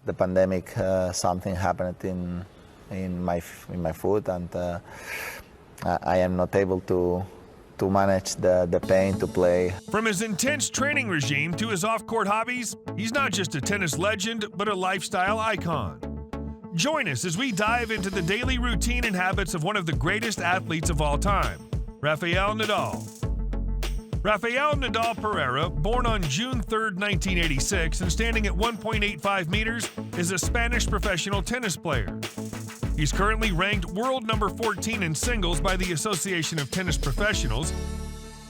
the pandemic, something happened in my foot, and I am not able to manage the pain to play. From his intense training regime to his off-court hobbies, he's not just a tennis legend, but a lifestyle icon. Join us as we dive into the daily routine and habits of one of the greatest athletes of all time, Rafael Nadal. Rafael Nadal Pereira, born on June 3, 1986, and standing at 1.85 meters, is a Spanish professional tennis player. He's currently ranked world number 14 in singles by the Association of Tennis Professionals.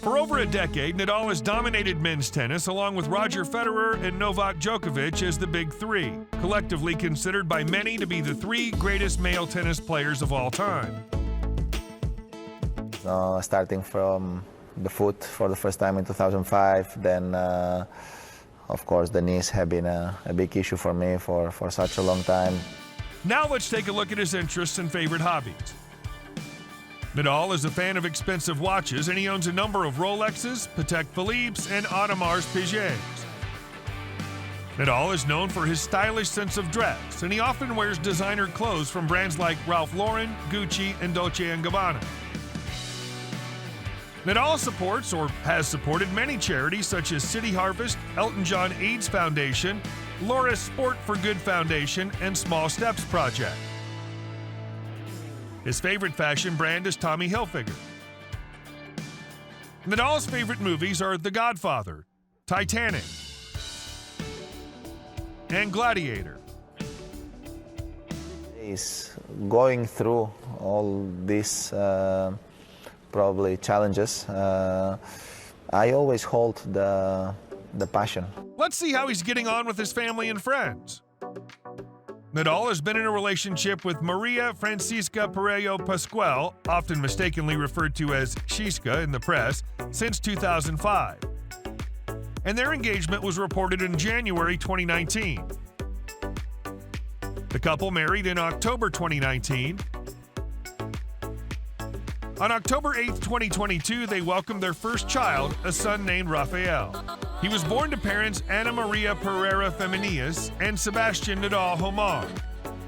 For over a decade, Nadal has dominated men's tennis along with Roger Federer and Novak Djokovic as the Big Three, collectively considered by many to be the three greatest male tennis players of all time. Starting from the foot for the first time in 2005, then of course the knees have been a big issue for me for such a long time. Now let's take a look at his interests and favorite hobbies. Nadal is a fan of expensive watches, and he owns a number of Rolexes, Patek Philippe's, and Audemars Piguets. Nadal is known for his stylish sense of dress, and he often wears designer clothes from brands like Ralph Lauren, Gucci, and Dolce & Gabbana. Nadal supports or has supported many charities such as City Harvest, Elton John AIDS Foundation, Laura's Sport for Good Foundation, and Small Steps Project. His favorite fashion brand is Tommy Hilfiger. Nadal's favorite movies are The Godfather, Titanic, and Gladiator. He's going through all these probably challenges. I always hold the passion. Let's see how he's getting on with his family and friends. Nadal has been in a relationship with Maria Francisca Perello Pascual, often mistakenly referred to as Xiska in the press, since 2005. And their engagement was reported in January 2019. The couple married in October 2019. On October 8, 2022, they welcomed their first child, a son named Rafael. He was born to parents Ana Maria Pereira Feminias and Sebastian Nadal Homar.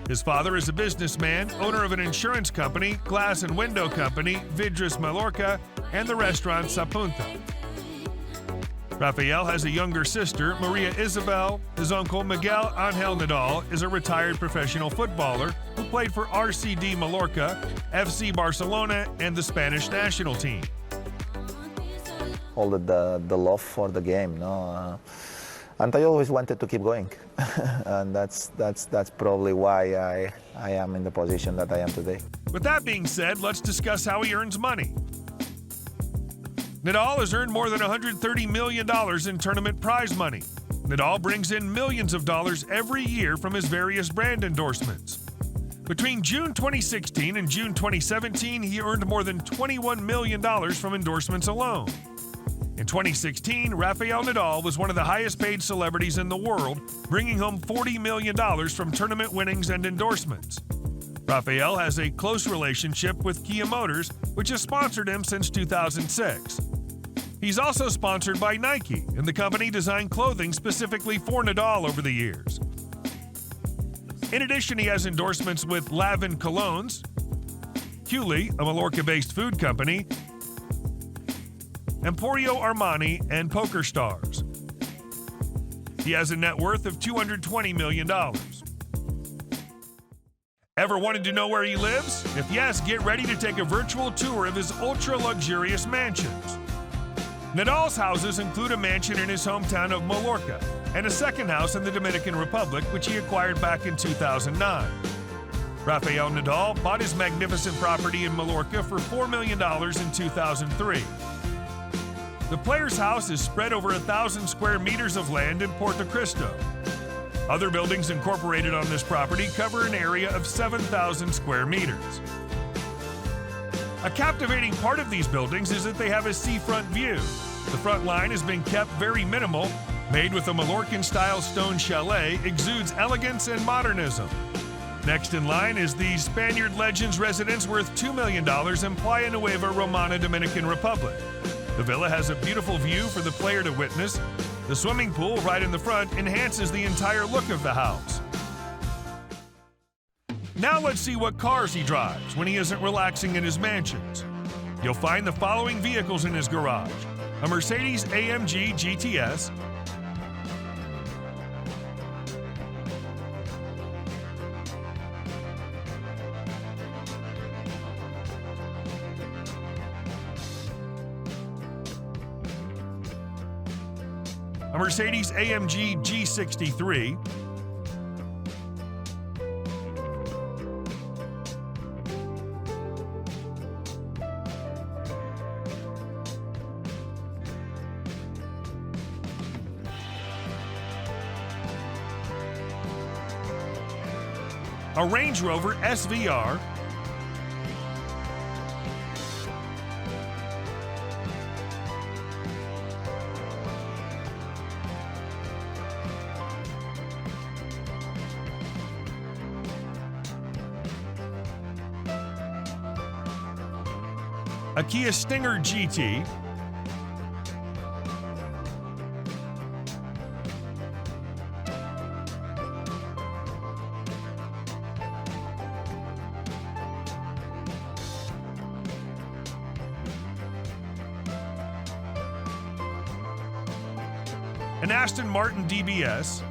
His father is a businessman, owner of an insurance company, glass and window company, Vidres Mallorca, and the restaurant Sapunta. Rafael has a younger sister, Maria Isabel. His uncle, Miguel Angel Nadal, is a retired professional footballer who played for RCD Mallorca, FC Barcelona, and the Spanish national team. All the love for the game, no? And I always wanted to keep going, and that's probably why I am in the position that I am today. With that being said, let's discuss how he earns money. Nadal has earned more than $130 million in tournament prize money. Nadal brings in millions of dollars every year from his various brand endorsements. Between June 2016 and June 2017, he earned more than $21 million from endorsements alone. In 2016, Rafael Nadal was one of the highest-paid celebrities in the world, bringing home $40 million from tournament winnings and endorsements. Rafael has a close relationship with Kia Motors, which has sponsored him since 2006. He's also sponsored by Nike, and the company designed clothing specifically for Nadal over the years. In addition, he has endorsements with Lavin Colognes, Huli, a Mallorca-based food company, Emporio Armani, and Poker Stars. He has a net worth of $220 million. Ever wanted to know where he lives? If yes, get ready to take a virtual tour of his ultra-luxurious mansions. Nadal's houses include a mansion in his hometown of Mallorca and a second house in the Dominican Republic, which he acquired back in 2009. Rafael Nadal bought his magnificent property in Mallorca for $4 million in 2003. The player's house is spread over 1,000 square meters of land in Porto Cristo. Other buildings incorporated on this property cover an area of 7,000 square meters. A captivating part of these buildings is that they have a seafront view. The front line has been kept very minimal. Made with a Mallorcan-style stone chalet, exudes elegance and modernism. Next in line is the Spaniard Legends residence worth $2 million in Playa Nueva Romana, Dominican Republic. The villa has a beautiful view for the player to witness. The swimming pool right in the front enhances the entire look of the house. Now let's see what cars he drives when he isn't relaxing in his mansions. You'll find the following vehicles in his garage: a Mercedes AMG GTS, a Mercedes AMG G63, a Range Rover SVR, a Kia Stinger GT, an Aston Martin DBS,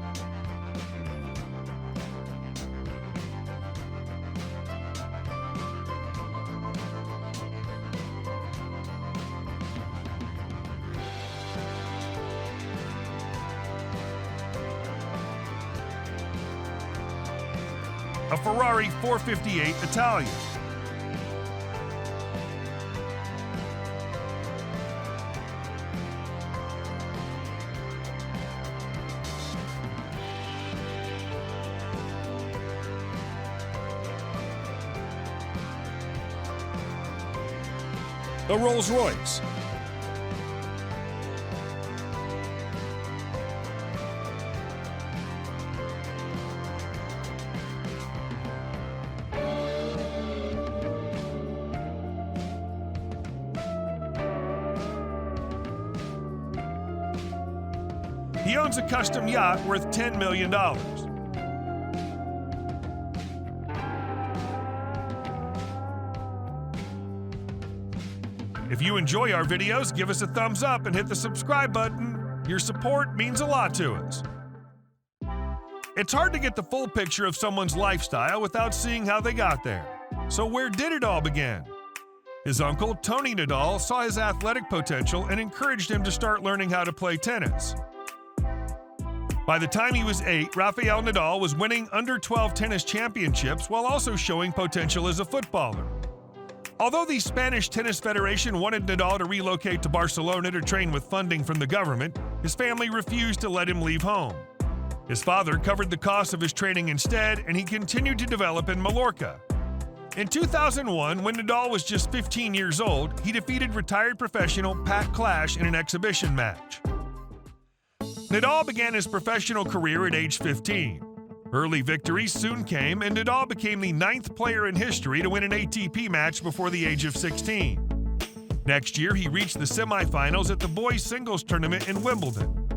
a Ferrari 458 Italian, a Rolls-Royce, he owns a custom yacht worth $10 million. If you enjoy our videos, give us a thumbs up and hit the subscribe button. Your support means a lot to us. It's hard to get the full picture of someone's lifestyle without seeing how they got there. So where did it all begin? His uncle, Tony Nadal, saw his athletic potential and encouraged him to start learning how to play tennis. By the time he was 8, Rafael Nadal was winning under-12 tennis championships while also showing potential as a footballer. Although the Spanish Tennis Federation wanted Nadal to relocate to Barcelona to train with funding from the government, his family refused to let him leave home. His father covered the cost of his training instead, and he continued to develop in Mallorca. In 2001, when Nadal was just 15 years old, he defeated retired professional Pat Clash in an exhibition match. Nadal began his professional career at age 15. Early victories soon came, and Nadal became the 9th player in history to win an ATP match before the age of 16. Next year, he reached the semifinals at the boys' singles tournament in Wimbledon.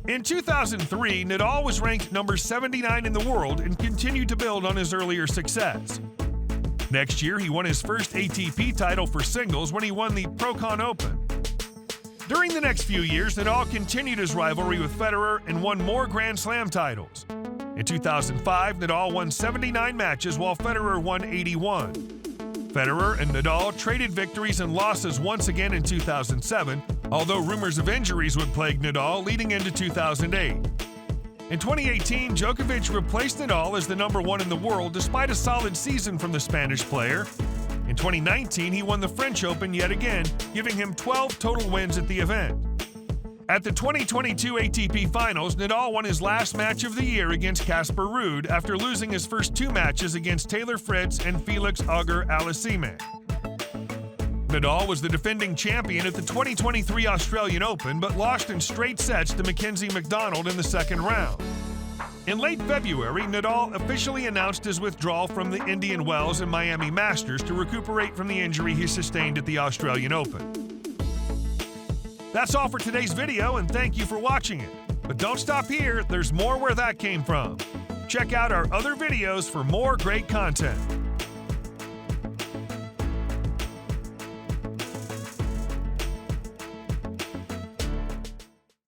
In 2003, Nadal was ranked number 79 in the world and continued to build on his earlier success. Next year, he won his first ATP title for singles when he won the Procon Open. During the next few years, Nadal continued his rivalry with Federer and won more Grand Slam titles. In 2005, Nadal won 79 matches while Federer won 81. Federer and Nadal traded victories and losses once again in 2007, although rumors of injuries would plague Nadal leading into 2008. In 2018, Djokovic replaced Nadal as the number 1 in the world despite a solid season from the Spanish player. In 2019, he won the French Open yet again, giving him 12 total wins at the event. At the 2022 ATP Finals, Nadal won his last match of the year against Casper Ruud after losing his first 2 matches against Taylor Fritz and Felix Auger-Aliassime. Nadal was the defending champion at the 2023 Australian Open, but lost in straight sets to Mackenzie McDonald in the second round. In late February, Nadal officially announced his withdrawal from the Indian Wells and Miami Masters to recuperate from the injury he sustained at the Australian Open. That's all for today's video, and thank you for watching it. But don't stop here, there's more where that came from. Check out our other videos for more great content.